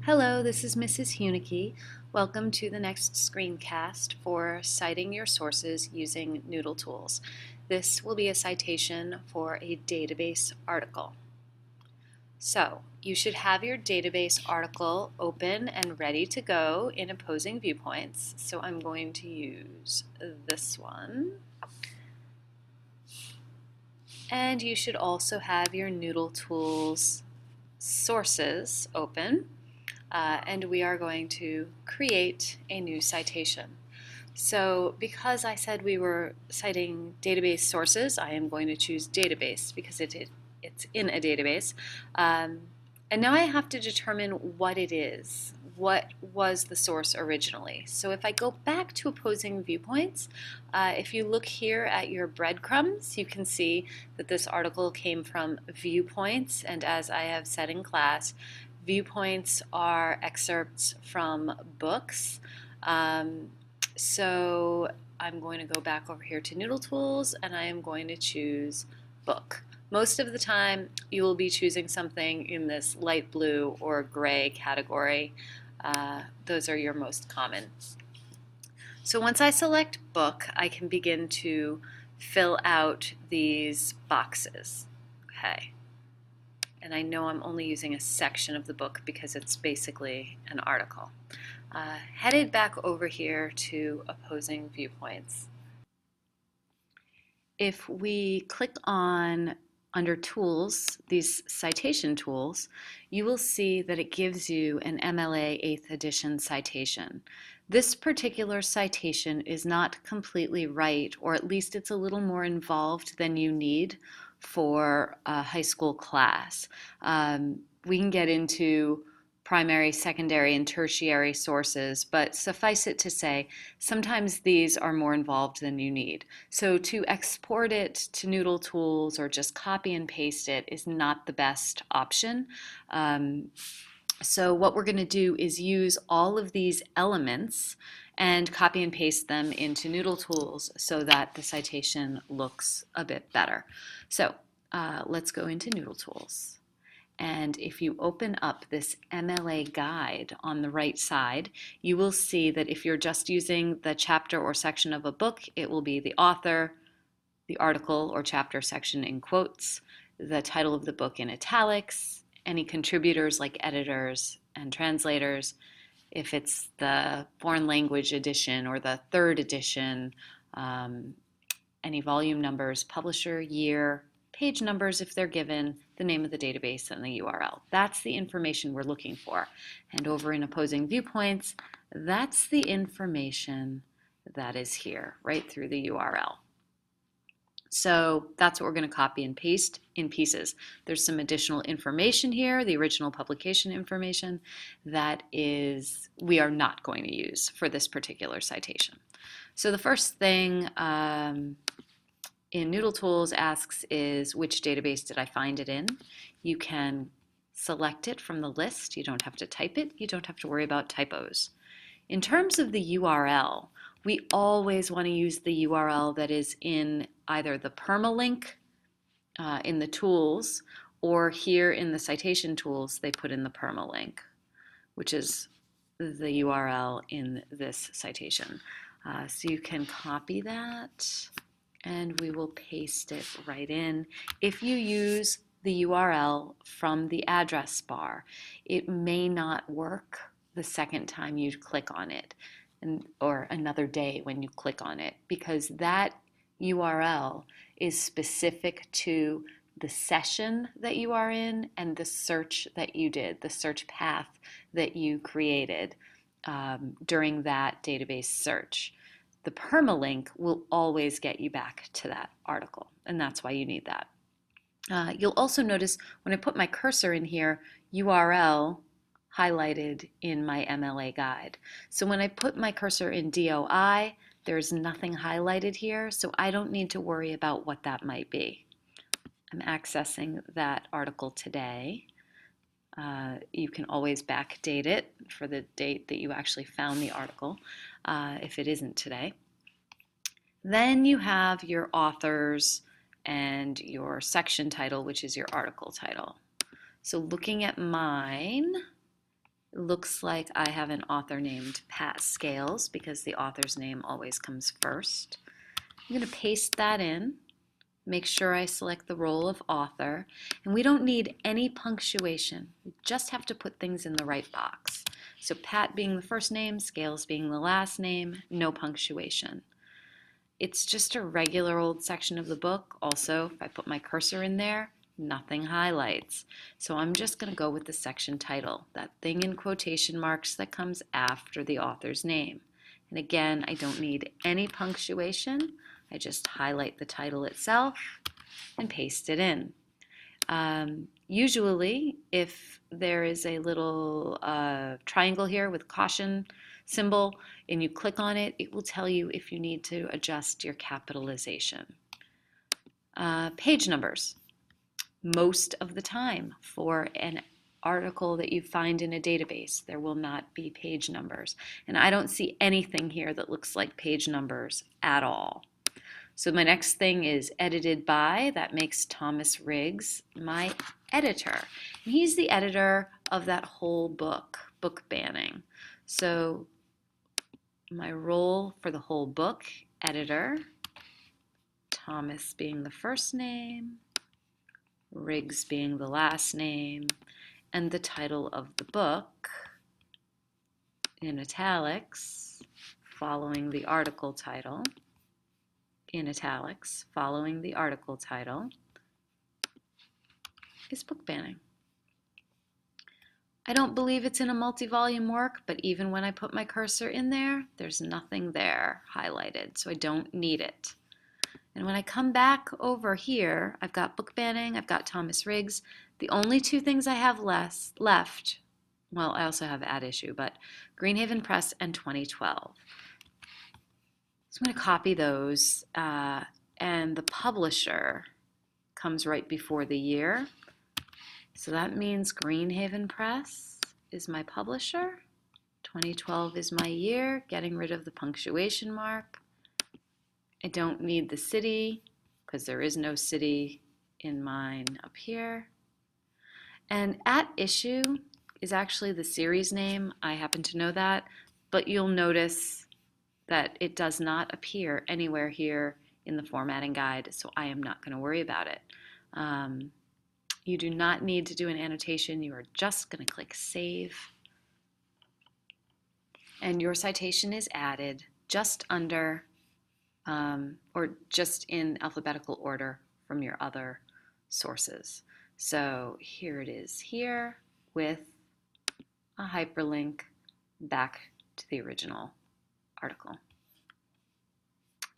Hello, this is Mrs. Hunicke. Welcome to the next screencast for citing your sources using NoodleTools. This will be a citation for a database article. So, you should have your database article open and ready to go in opposing viewpoints. So I'm going to use this one. And you should also have your NoodleTools sources open. And we are going to create a new citation. So because I said we were citing database sources, I am going to choose database because it's in a database. And now I have to determine what it is. What was the source originally? So if I go back to opposing viewpoints, if you look here at your breadcrumbs, you can see that this article came from viewpoints, and as I have said in class, viewpoints are excerpts from books. So I'm going to go back over here to NoodleTools and I am going to choose book. Most of the time you will be choosing something in this light blue or gray category. Those are your most common. So once I select book, I can begin to fill out these boxes. Okay. And I know I'm only using a section of the book because it's basically an article. Headed back over here to opposing viewpoints. If we click on under tools, these citation tools, you will see that it gives you an MLA 8th edition citation. This particular citation is not completely right, or at least it's a little more involved than you need for a high school class. We can get into primary, secondary, and tertiary sources, but suffice it to say, sometimes these are more involved than you need. So to export it to NoodleTools or just copy and paste it is not the best option. So what we're going to do is use all of these elements and copy and paste them into NoodleTools so that the citation looks a bit better. So let's go into NoodleTools. And if you open up this MLA guide on the right side, you will see that if you're just using the chapter or section of a book, it will be the author, the article or chapter section in quotes, the title of the book in italics, any contributors like editors and translators. If it's the foreign language edition or the third edition, any volume numbers, publisher, year, page numbers if they're given, the name of the database, and the URL. That's the information we're looking for. And over in opposing viewpoints, that's the information that is here, right through the URL. So that's what we're going to copy and paste in pieces. There's some additional information here, the original publication information, that is we are not going to use for this particular citation. So the first thing in NoodleTools asks is which database did I find it in. You can select it from the list. You don't have to type it. You don't have to worry about typos. In terms of the URL, we always want to use the URL that is in either the permalink in the tools, or here in the citation tools they put in the permalink, which is the URL in this citation. So you can copy that and we will paste it right in. If you use the URL from the address bar, it may not work the second time you click on it, or another day when you click on it, because that URL is specific to the session that you are in and the search that you did, the search path that you created during that database search. The permalink will always get you back to that article, and that's why you need that. You'll also notice when I put my cursor in here, URL highlighted in my MLA guide. So when I put my cursor in DOI, there's nothing highlighted here, so I don't need to worry about what that might be. I'm accessing that article today. You can always backdate it for the date that you actually found the article if it isn't today. Then you have your authors and your section title, which is your article title. So looking at mine, It looks like I have an author named Pat Scales because the author's name always comes first. I'm going to paste that in. Make sure I select the role of author. And we don't need any punctuation. We just have to put things in the right box. So Pat being the first name, Scales being the last name, no punctuation. It's just a regular old section of the book. Also, if I put my cursor in there, nothing highlights. So I'm just going to go with the section title, that thing in quotation marks that comes after the author's name. And again, I don't need any punctuation. I just highlight the title itself and paste it in. Usually, if there is a little triangle here with caution symbol and you click on it, it will tell you if you need to adjust your capitalization. Page numbers. Most of the time for an article that you find in a database, there will not be page numbers. And I don't see anything here that looks like page numbers at all. So my next thing is edited by. That makes Thomas Riggs my editor. And he's the editor of that whole book, Book Banning. So my role for the whole book, editor, Thomas being the first name, Riggs being the last name, and the title of the book in italics, following the article title, in italics, following the article title, is Book Banning. I don't believe it's in a multi-volume work, but even when I put my cursor in there, there's nothing there highlighted, so I don't need it. And when I come back over here, I've got Book Banning, I've got Thomas Riggs. The only two things I have left, well, I also have Ad Issue, but Greenhaven Press and 2012. So I'm going to copy those, and the publisher comes right before the year. So that means Greenhaven Press is my publisher, 2012 is my year, getting rid of the punctuation mark. I don't need the city because there is no city in mine up here. And At Issue is actually the series name. I happen to know that, but you'll notice that it does not appear anywhere here in the formatting guide, so I am not going to worry about it. You do not need to do an annotation. You are just going to click Save. And your citation is added just under or just in alphabetical order from your other sources. So here it is here with a hyperlink back to the original article.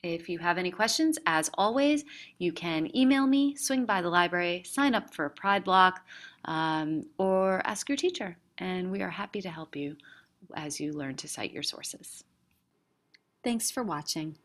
If you have any questions, as always, you can email me, swing by the library, sign up for a Pride block, or ask your teacher, and we are happy to help you as you learn to cite your sources. Thanks for watching.